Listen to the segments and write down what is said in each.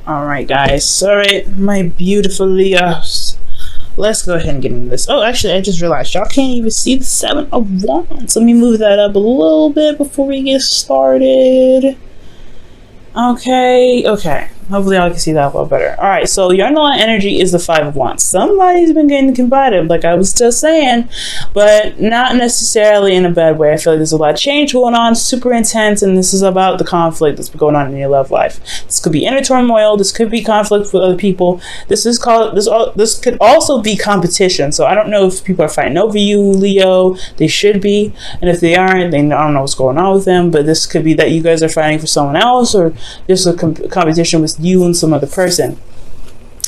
All right, guys. All right, my beautiful Leos. Let's go ahead and get into this. Oh, actually, I just realized y'all can't even see the Seven of Wands. Let me move that up a little bit before we get started. Okay. Hopefully I can see that a little better. Alright, so your underlying energy is the Five of Wands. Somebody's been getting combative, like I was just saying, but not necessarily in a bad way. I feel like there's a lot of change going on, super intense, and this is about the conflict that's been going on in your love life. This could be inner turmoil, this could be conflict with other people. This could also be competition. So I don't know if people are fighting over you, Leo. They should be, and if they aren't, then I don't know what's going on with them, but this could be that you guys are fighting for someone else, or there's a competition with you and some other person.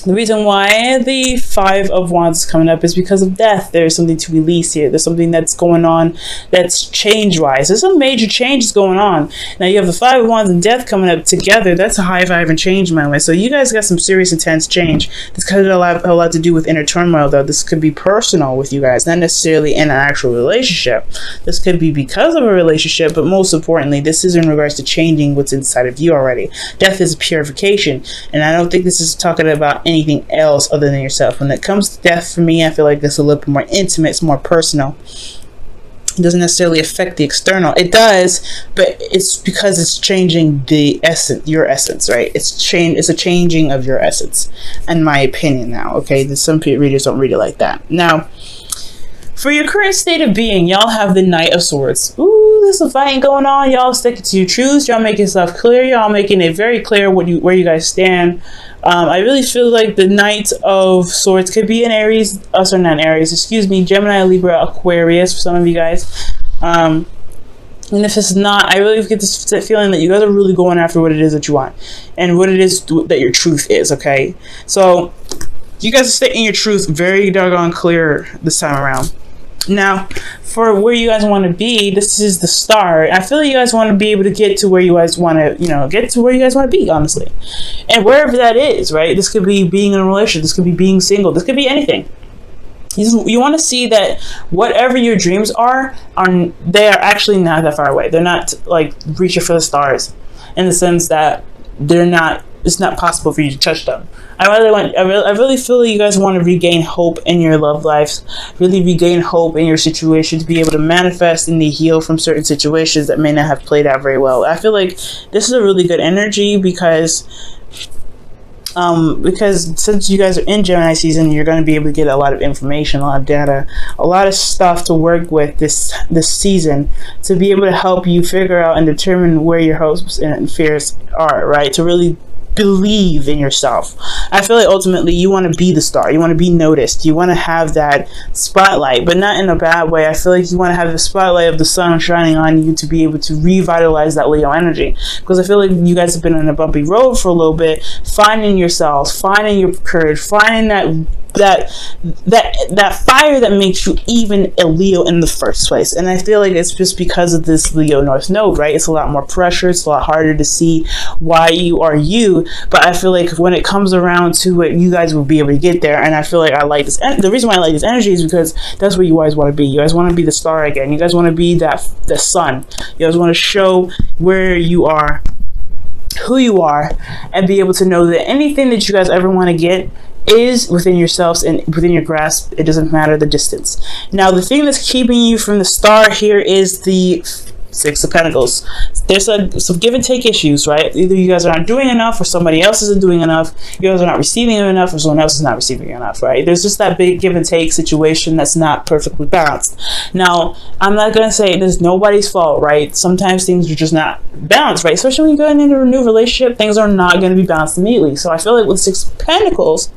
The reason why the Five of Wands is coming up is because of death. There's something to release here. There's something that's going on that's change-wise. There's some major changes going on. Now you have the Five of Wands and death coming up together. That's a high vibe and change, my way. So you guys got some serious, intense change. This could have a lot to do with inner turmoil, though. This could be personal with you guys, not necessarily in an actual relationship. This could be because of a relationship, but most importantly, this is in regards to changing what's inside of you already. Death is purification, and I don't think this is talking about anything else other than yourself. When it comes to death, for me, I feel like it's a little bit more intimate, it's more personal. It doesn't necessarily affect the external. It does, but it's because it's changing the essence, your essence, right? It's a changing of your essence, in my opinion now, okay? Some readers don't read it like that. Now, for your current state of being, y'all have the Knight of Swords. Ooh, there's some fighting going on. Y'all sticking to your truths. Y'all making stuff clear. Y'all making it very clear where you guys stand. I really feel like the Knight of Swords could be an Aries, Gemini, Libra, Aquarius for some of you guys. And if it's not, I really get this feeling that you guys are really going after what it is that you want and what it is that your truth is, okay? So you guys are stating your truth very doggone clear this time around. Now, for where you guys want to be, this is the start. I feel like you guys want to be able to get to where you guys want to, get to where you guys want to be, honestly. And wherever that is, right? This could be being in a relationship. This could be being single. This could be anything. You want to see that whatever your dreams are, they are actually not that far away. They're not like reaching for the stars, in the sense that it's not possible for you to touch them. I really feel like you guys want to regain hope in your love lives, really regain hope in your situation, to be able to manifest and to heal from certain situations that may not have played out very well. I feel like this is a really good energy because since you guys are in Gemini season, you're going to be able to get a lot of information, a lot of data, a lot of stuff to work with this season, to be able to help you figure out and determine where your hopes and fears are, right? To really believe in yourself. I feel like ultimately you want to be the star. You want to be noticed. You want to have that spotlight, but not in a bad way. I feel like you want to have the spotlight of the sun shining on you to be able to revitalize that Leo energy. Because I feel like you guys have been on a bumpy road for a little bit, finding yourselves, finding your courage, finding that fire that makes you even a Leo in the first place. And I feel like it's just because of this Leo North Node, right? It's a lot more pressure. It's a lot harder to see why you are you. But I feel like when it comes around to it, you guys will be able to get there. And I feel like I like this. And the reason why I like this energy is because that's where you guys want to be. You guys want to be the star again. You guys want to be the sun. You guys want to show where you are, who you are, and be able to know that anything that you guys ever want to get is within yourselves and within your grasp. It doesn't matter the distance. Now, the thing that's keeping you from the star here is the Six of Pentacles. There's some give and take issues, right? Either you guys are not doing enough, or somebody else isn't doing enough. You guys are not receiving enough, or someone else is not receiving enough, right? There's just that big give and take situation that's not perfectly balanced. Now, I'm not going to say there's nobody's fault, right? Sometimes things are just not balanced, right? Especially when you're going into a new relationship, things are not going to be balanced immediately. So I feel like with Six of Pentacles,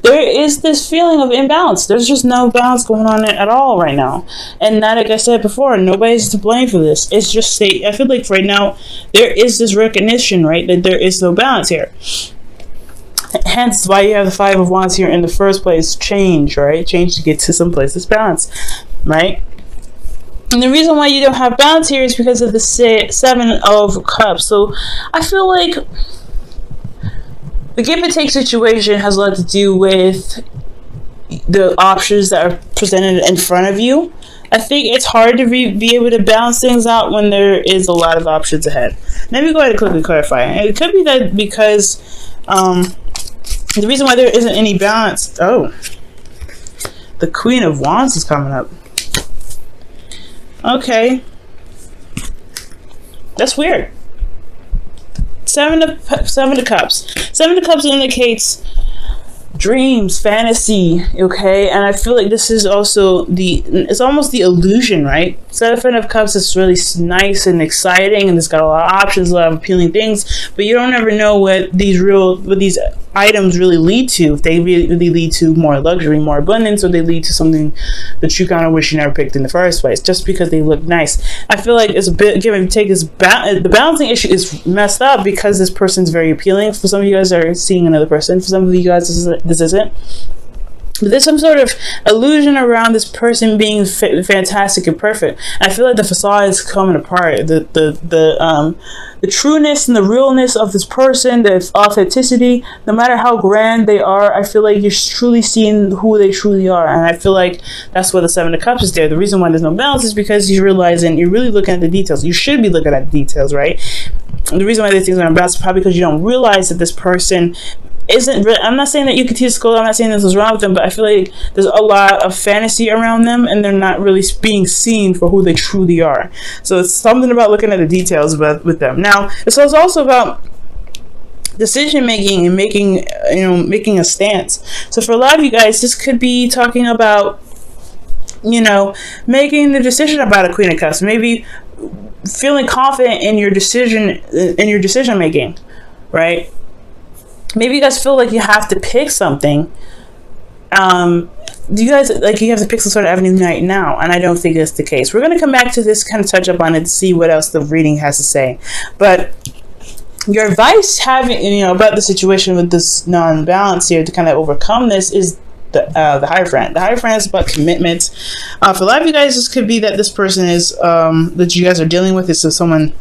there is this feeling of imbalance. There's just no balance going on at all right now. And not, like I said before, nobody's to blame for this. It's just, I feel like right now, there is this recognition, right, that there is no balance here. Hence why you have the Five of Wands here in the first place. Change, right? Change to get to some place that's balanced, right? And the reason why you don't have balance here is because of the Seven of Cups. So I feel like the give and take situation has a lot to do with the options that are presented in front of you. I think it's hard to be able to balance things out when there is a lot of options ahead. Let me go ahead and quickly clarify. It could be that because the reason why there isn't any balance. Oh, the Queen of Wands is coming up. Okay, that's weird. Seven of Cups. Seven of Cups indicates dreams, fantasy, okay? And I feel like this is also it's almost the illusion, right? Seven of Cups is really nice and exciting, and it's got a lot of options, a lot of appealing things, but you don't ever know what these items really lead to. If they really lead to more luxury, more abundance, or they lead to something that you kind of wish you never picked in the first place, just because they look nice. I feel like it's a bit give and take. The balancing issue is messed up because this person's very appealing. For some of you guys are seeing another person. For some of you guys, this isn't. But there's some sort of illusion around this person being fantastic and perfect. I feel like the facade is coming apart. The trueness and the realness of this person, the authenticity, no matter how grand they are, I feel like you're truly seeing who they truly are. And I feel like that's why the Seven of Cups is there. The reason why there's no balance is because you're realizing you're really looking at the details. You should be looking at the details, right? And the reason why these things aren't balanced is probably because you don't realize that this person isn't really, I'm not saying that you can teach school, I'm not saying this is wrong with them, but I feel like there's a lot of fantasy around them and they're not really being seen for who they truly are. So it's something about looking at the details with them. Now, it's also about decision making and making a stance. So for a lot of you guys, this could be talking about, making the decision about a Queen of Cups, maybe feeling confident in your decision making, right? Maybe you guys feel like you have to pick something. Do you guys you have to pick some sort of avenue right now? And I don't think that's the case. We're going to come back to this, kind of touch up on it, to see what else the reading has to say. But your advice about the situation with this non-balance here to kind of overcome this is the Hierophant. The Hierophant is about commitment. For a lot of you guys, this could be that this person is that you guys are dealing with is someone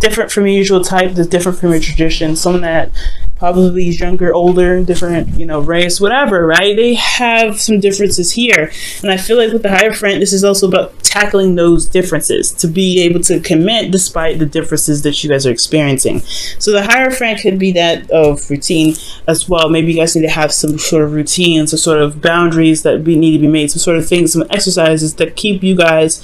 different from your usual type, that's different from your tradition, someone that probably is younger, older, different, race, whatever, right? They have some differences here. And I feel like with the Hierophant, this is also about tackling those differences, to be able to commit despite the differences that you guys are experiencing. So the Hierophant could be that of routine as well. Maybe you guys need to have some sort of routine, some sort of boundaries that need to be made, some sort of things, some exercises that keep you guys,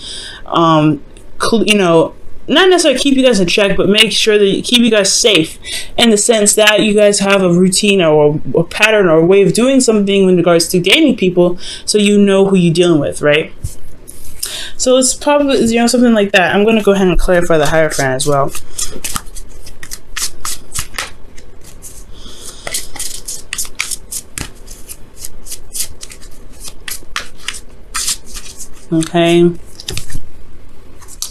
not necessarily keep you guys in check, but make sure that you keep you guys safe, in the sense that you guys have a routine or a pattern or a way of doing something in regards to dating people, so you know who you're dealing with, right? So it's probably something like that. I'm going to go ahead and clarify the Hierophant as well. Okay.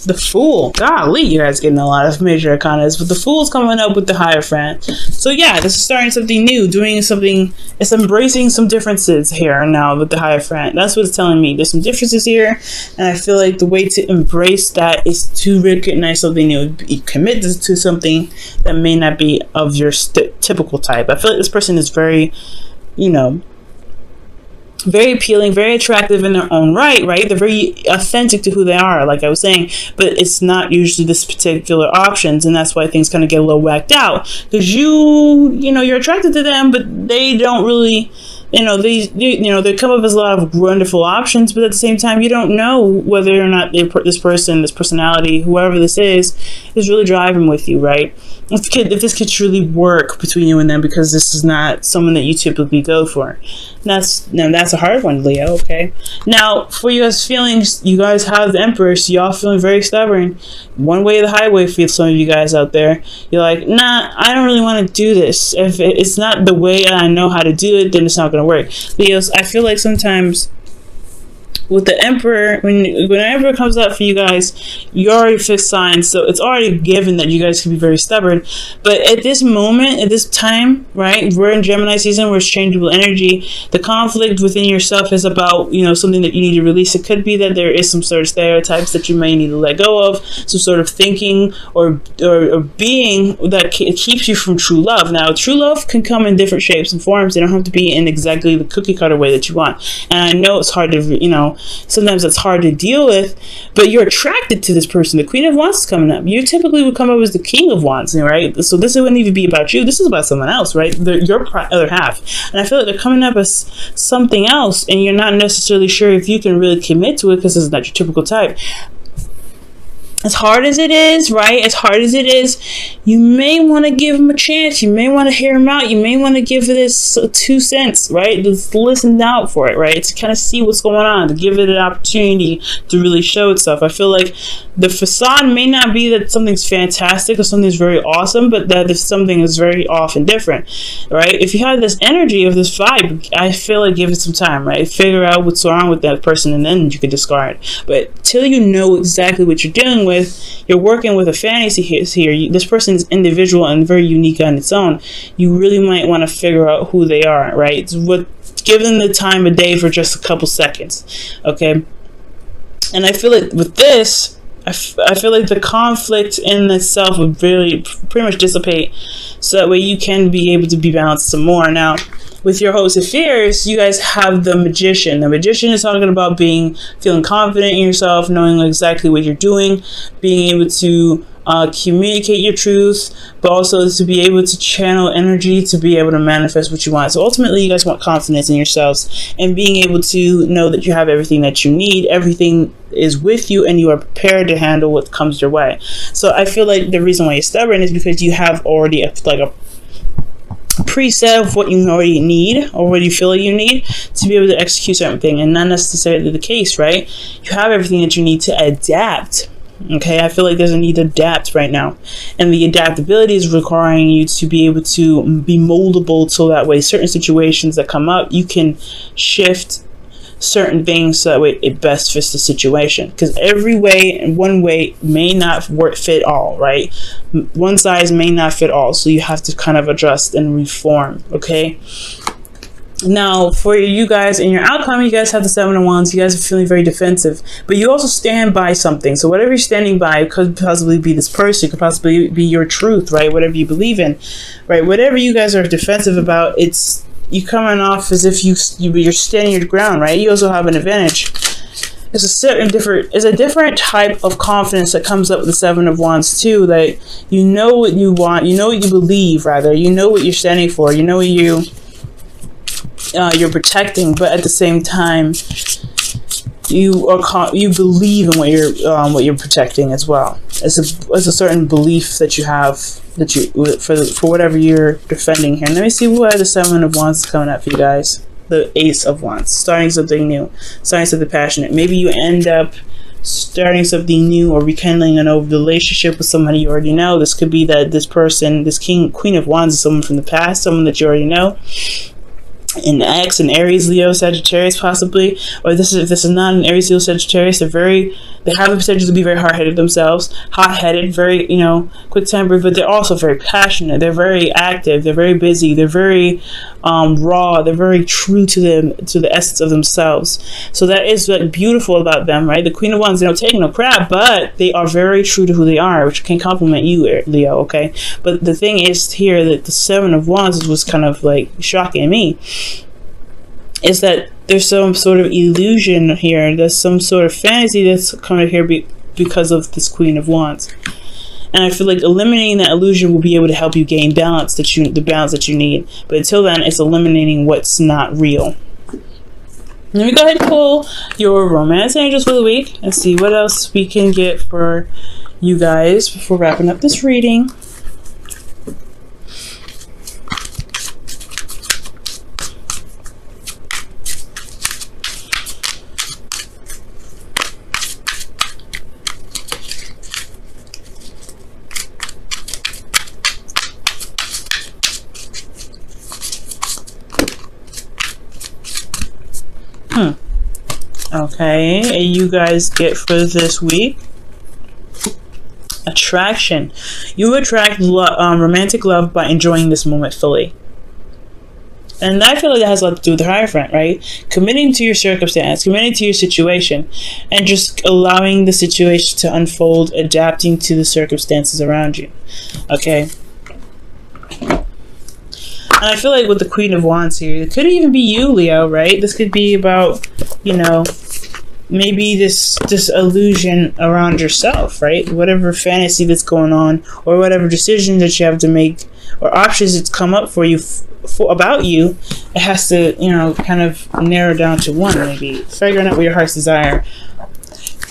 The Fool. Golly, you guys getting a lot of major arcanas, but the Fool's coming up with the Hierophant. So yeah, this is starting something new, doing something. It's embracing some differences here now with the Hierophant. That's what it's telling me. There's some differences here, and I feel like the way to embrace that is to recognize something new, commit to something that may not be of your typical type. I feel like this person is very, very appealing, very attractive in their own right? They're very authentic to who they are, like I was saying, but it's not usually this particular options, and that's why things kind of get a little whacked out, because you're attracted to them, but they don't really, they come up as a lot of wonderful options, but at the same time, you don't know whether or not this personality, whoever this is really driving with you, right? If this could truly work between you and them, because this is not someone that you typically go for. That's a hard one, Leo, okay? Now, for you guys' feelings, you guys have the Empress, y'all feeling very stubborn. One way or the highway for some of you guys out there. You're like, nah, I don't really want to do this. If it's not the way I know how to do it, then it's not going to work. Leos, I feel like sometimes with the Emperor, when the Emperor comes out for you guys, you already fixed signs, so it's already given that you guys can be very stubborn. But at this moment, at this time, right, we're in Gemini season, where it's changeable energy. The conflict within yourself is about, something that you need to release. It could be that there is some sort of stereotypes that you may need to let go of, some sort of thinking or being that keeps you from true love. Now, true love can come in different shapes and forms. They don't have to be in exactly the cookie cutter way that you want. And I know it's hard to, sometimes it's hard to deal with, but you're attracted to this person. The Queen of Wands is coming up. You typically would come up as the King of Wands, right? So this wouldn't even be about you. This is about someone else, right? Your other half. And I feel like they're coming up as something else, and you're not necessarily sure if you can really commit to it because it's not your typical type. As hard as it is, right? As hard as it is, you may want to give him a chance. You may want to hear him out. You may want to give this 2 cents, right? Just listen out for it, right? To kind of see what's going on, to give it an opportunity to really show itself. I feel like the facade may not be that something's fantastic or something's very awesome, but that if something is very off and different, right? If you have this energy of this vibe, I feel like give it some time, right? Figure out what's wrong with that person, and then you can discard. But till you know exactly what you're dealing with, you're working with a fantasy here. This person is individual and very unique on its own. You really might want to figure out who they are, right? Give them the time of day for just a couple seconds, okay? And I feel like with this, I feel like the conflict in itself would really pretty much dissipate, so that way you can be able to be balanced some more. Now, with your host of fears, you guys have the Magician. The Magician is talking about feeling confident in yourself, knowing exactly what you're doing, being able to communicate your truth, but also to be able to channel energy to be able to manifest what you want. So ultimately, you guys want confidence in yourselves and being able to know that you have everything that you need. Everything is with you and you are prepared to handle what comes your way. So I feel like the reason why you're stubborn is because you have already a preset of what you already need or what you feel like you need to be able to execute certain thing, and not necessarily the case, right? You have everything that you need to adapt. Okay, I feel like there's a need to adapt right now, and the adaptability is requiring you to be able to be moldable, so that way certain situations that come up, you can shift certain things so that way it best fits the situation, because every way and one way may not fit all, right? One size may not fit all, so you have to kind of adjust and reform. Okay, now for you guys in your outcome, you guys have the 7 of Wands. You guys are feeling very defensive, but you also stand by something. So whatever you're standing by could possibly be this person, could possibly be your truth, right? Whatever you believe in, right? Whatever you guys are defensive about, it's you coming off as if you're standing your ground, right? You also have an advantage. It's a different type of confidence that comes up with the 7 of Wands too. That you know what you want, you know what you believe, rather, you know what you're standing for, you know what you're protecting, but at the same time, you believe in what you're protecting as well. It's a certain belief that you have that for whatever you're defending here. And let me see why the 7 of Wands is coming up for you guys. The Ace of Wands, starting something new, starting something passionate. Maybe you end up starting something new or rekindling an old relationship with somebody you already know. This could be that this person, this Queen of Wands, is someone from the past, someone that you already know. An ex, an Aries, Leo, Sagittarius, possibly, or if this is not an Aries, Leo, Sagittarius, they have the potential to be very hard-headed themselves, hot-headed, very, quick-tempered, but they're also very passionate. They're very active. They're very busy. They're very raw. They're very true to the essence of themselves. So that is like beautiful about them, right? The Queen of Wands, they don't take no crap, but they are very true to who they are, which can compliment you, Leo. Okay, but the thing is here that the 7 of Wands was kind of like shocking me. Is that there's some sort of illusion here, there's some sort of fantasy that's coming here because of this Queen of Wands, and I feel like eliminating that illusion will be able to help you gain the balance that you need. But until then, it's eliminating what's not real. Let me go ahead and pull your romance angels for the week and see what else we can get for you guys before wrapping up this reading. Okay, and you guys get for this week attraction. You attract romantic love by enjoying this moment fully. And I feel like that has a lot to do with the Hierophant, right? Committing to your circumstance, committing to your situation, and just allowing the situation to unfold, adapting to the circumstances around you. Okay? And I feel like with the Queen of Wands here, it could even be you, Leo, right? This could be about, maybe this illusion around yourself, right? Whatever fantasy that's going on, or whatever decision that you have to make, or options that's come up for you about you, it has to, kind of narrow down to one. Maybe figuring out what your heart's desire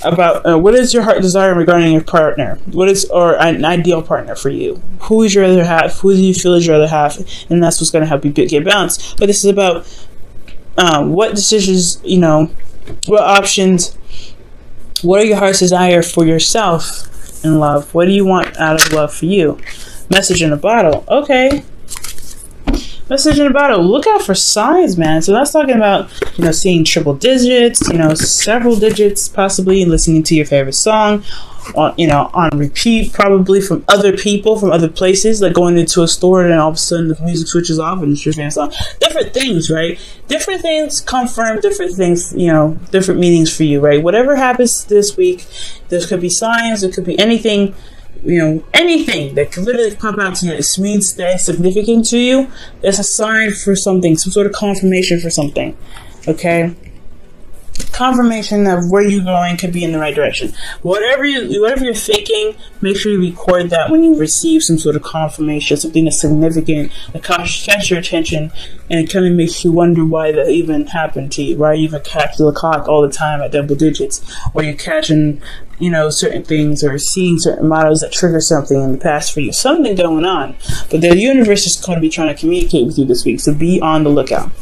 about. What is your heart desire regarding your partner? What is, or an ideal partner for you? Who is your other half? Who do you feel is your other half? And that's what's going to help you get balanced. But this is about what decisions, what options, what are your heart's desire for yourself in love? What do you want out of love for you? Message in a bottle. Okay. Message in a bottle. Look out for signs, man. So that's talking about, seeing triple digits, several digits possibly, and listening to your favorite song on repeat, probably from other people, from other places, like going into a store and then all of a sudden the music switches off and it's your favorite song. Different things, right? Different things confirm different things, different meanings for you, right? Whatever happens this week, there could be signs, there could be anything, anything that could literally pop out to you. It means that it's significant to you. It's a sign for something, some sort of confirmation for something. Okay? Confirmation of where you're going could be in the right direction. Whatever you're thinking, make sure you record that when you receive some sort of confirmation, something that's significant, that catches your attention, and it kind of makes you wonder why that even happened to you. Why you even catch the clock all the time at double digits, or you're catching, certain things, or seeing certain models that trigger something in the past for you. Something going on. But the universe is going to be trying to communicate with you this week, so be on the lookout.